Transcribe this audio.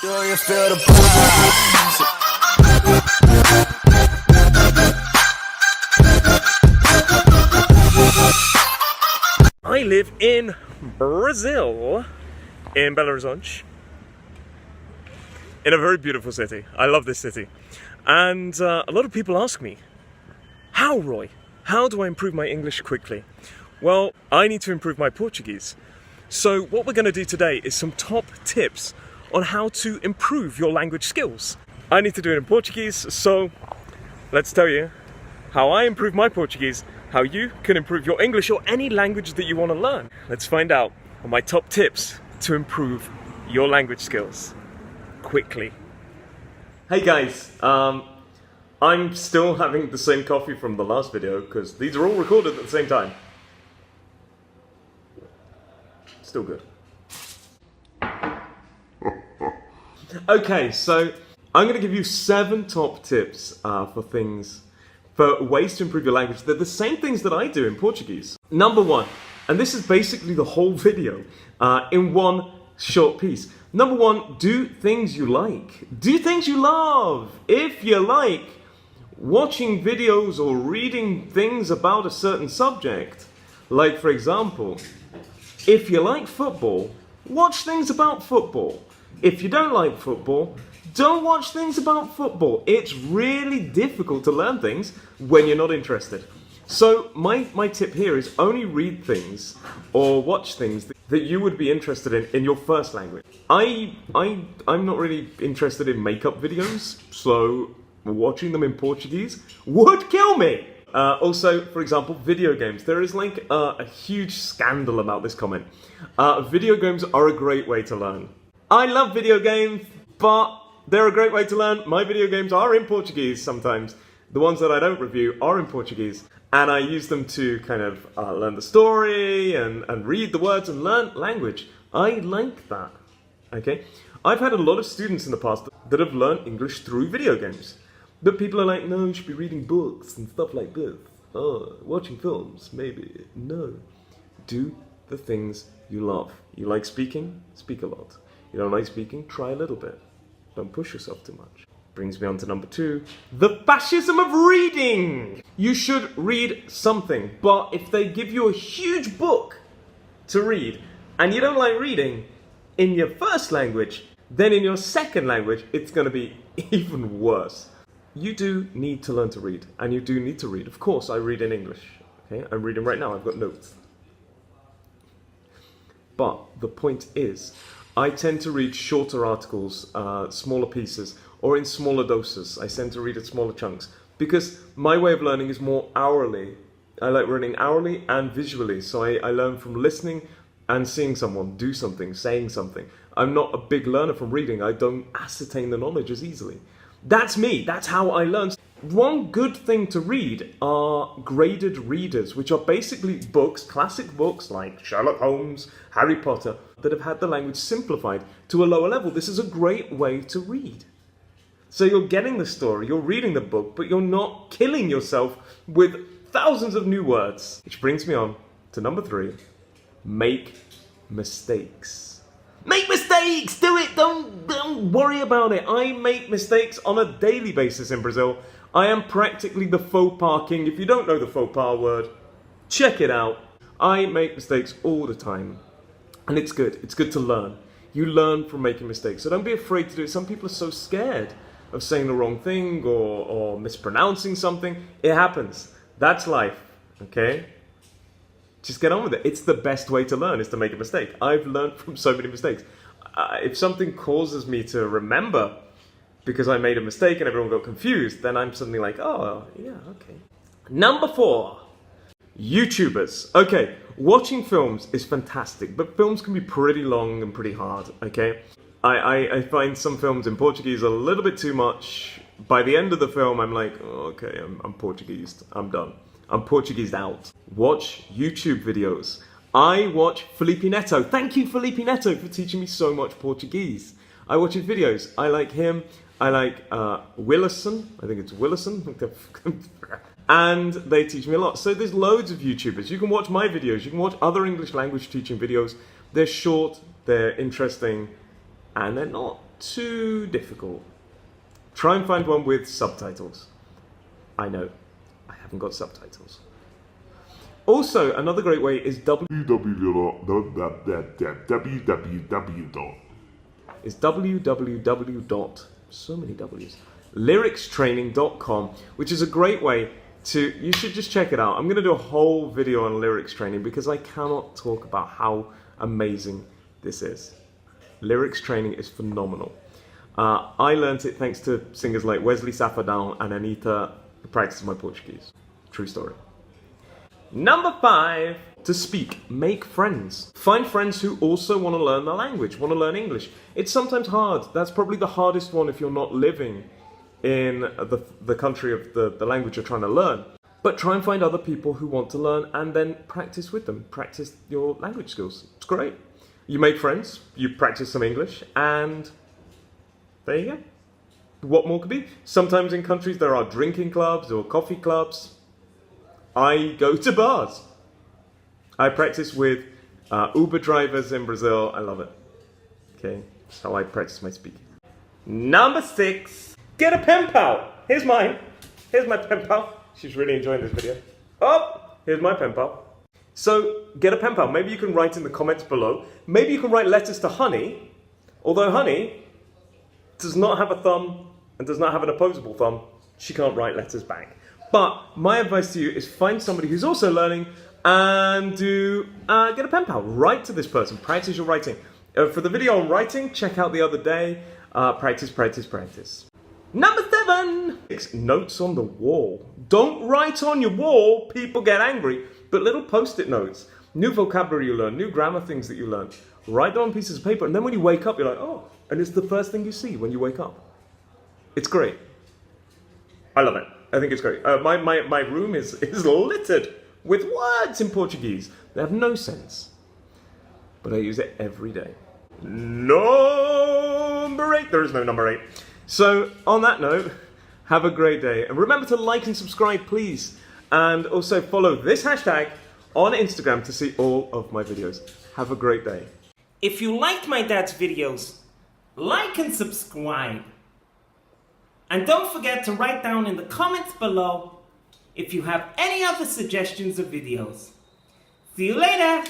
Do you feel the vibes? I live in Brazil, in Belo Horizonte, in a very beautiful city. I love this city. And a lot of people ask me, how, Roy? How do I improve my English quickly? Well, I need to improve my Portuguese. So what we're going to do today is some top tips on how to improve your language skills. I need to do it in Portuguese, so let's tell you how I improve my Portuguese, how you can improve your English or any language that you want to learn. Let's find out on my top tips to improve your language skills quickly. Hey guys, I'm still having the same coffee from the last video because these are all recorded at the same time. Still good. Okay, so I'm going to give you 7 top tips for ways to improve your language. They're the same things that I do in Portuguese. Number 1, and this is basically the whole video in one short piece. Number 1, do things you like. Do things you love. If you like watching videos or reading things about a certain subject, like for example, if you like football, watch things about football. If you don't like football, don't watch things about football. It's really difficult to learn things when you're not interested. So my tip here is only read things or watch things that you would be interested in your first language. I'm not really interested in makeup videos, so watching them in Portuguese would kill me. Also, for example, video games. There is like a huge scandal about this comment. Video games are a great way to learn. I love video games, but they're a great way to learn. My video games are in Portuguese sometimes. The ones that I don't review are in Portuguese. And I use them to kind of learn the story and read the words and learn language. I like that, okay? I've had a lot of students in the past that have learned English through video games. But people are like, no, you should be reading books and stuff like this. Oh, watching films, maybe. No. Do the things you love. You like speaking? Speak a lot. You don't like speaking? Try a little bit. Don't push yourself too much. Brings me on to number 2, the fascism of reading. You should read something, but if they give you a huge book to read and you don't like reading in your first language, then in your second language, it's going to be even worse. You do need to learn to read, and you do need to read. Of course, I read in English. Okay, I'm reading right now. I've got notes. But the point is, I tend to read shorter articles, smaller pieces, or in smaller doses. I tend to read at smaller chunks because my way of learning is more hourly. I like learning hourly and visually, so I learn from listening and seeing someone do something, saying something. I'm not a big learner from reading. I don't ascertain the knowledge as easily. That's me. That's how I learn. One good thing to read are graded readers, which are basically books, classic books like Sherlock Holmes, Harry Potter, that have had the language simplified to a lower level. This is a great way to read. So you're getting the story, you're reading the book, but you're not killing yourself with thousands of new words. Which brings me on to number 3, make mistakes. Make mistakes! Do it! Don't worry about it. I make mistakes on a daily basis in Brazil. I am practically the faux pas king. If you don't know the faux pas word, check it out. I make mistakes all the time. And it's good. It's good to learn. You learn from making mistakes. So don't be afraid to do it. Some people are so scared of saying the wrong thing or mispronouncing something. It happens. That's life. Okay? Just get on with it. It's the best way to learn, is to make a mistake. I've learned from so many mistakes. If something causes me to remember because I made a mistake and everyone got confused, then I'm suddenly like, oh, yeah, okay. Number 4, YouTubers. Okay, watching films is fantastic, but films can be pretty long and pretty hard, okay? I find some films in Portuguese a little bit too much. By the end of the film, I'm like, oh, okay, I'm Portuguese. I'm done. I'm Portuguese out. Watch YouTube videos. I watch Felipe Neto. Thank you, Felipe Neto, for teaching me so much Portuguese. I watch his videos. I like him. I like Whindersson. I think it's Whindersson. And they teach me a lot. So there's loads of YouTubers. You can watch my videos. You can watch other English language teaching videos. They're short. They're interesting. and they're not too difficult. Try and find one with subtitles. I know, I haven't got subtitles. Also, another great way is so many W's, lyricstraining.com, which is a great way to, you should just check it out. I'm going to do a whole video on lyrics training because I cannot talk about how amazing this is. Lyrics training is phenomenal. I learnt it thanks to singers like Wesley Safadao and Anitta practicing my Portuguese. True story. Number 5, to speak, make friends. Find friends who also want to learn the language, want to learn English. It's sometimes hard. That's probably the hardest one if you're not living in the country of the language you're trying to learn. But try and find other people who want to learn and then practice with them. Practice your language skills. It's great. You make friends, you practice some English, and there you go. What more could be? Sometimes in countries there are drinking clubs or coffee clubs. I go to bars. I practice with Uber drivers in Brazil. I love it. Okay, that's how I practice my speaking. Number 6, get a pen pal. Here's mine. Here's my pen pal. She's really enjoying this video. Oh, here's my pen pal. So, get a pen pal. Maybe you can write in the comments below. Maybe you can write letters to Honey. Although Honey does not have a thumb and does not have an opposable thumb, she can't write letters back. But my advice to you is find somebody who's also learning and get a pen pal. Write to this person. Practice your writing. For the video on writing, check out the other day. Practice, practice, practice. Number 7, notes on the wall. Don't write on your wall. People get angry. But little post-it notes. New vocabulary you learn, new grammar things that you learn. Write them on pieces of paper. And then when you wake up, you're like, oh. And it's the first thing you see when you wake up. It's great. I love it. I think it's great. My room is littered with words in Portuguese. They have no sense. But I use it every day. Number 8. There is no number 8. So, on that note, have a great day. And remember to like and subscribe, please. And also follow this hashtag on Instagram to see all of my videos. Have a great day. If you liked my dad's videos, like and subscribe. And don't forget to write down in the comments below if you have any other suggestions of videos. See you later!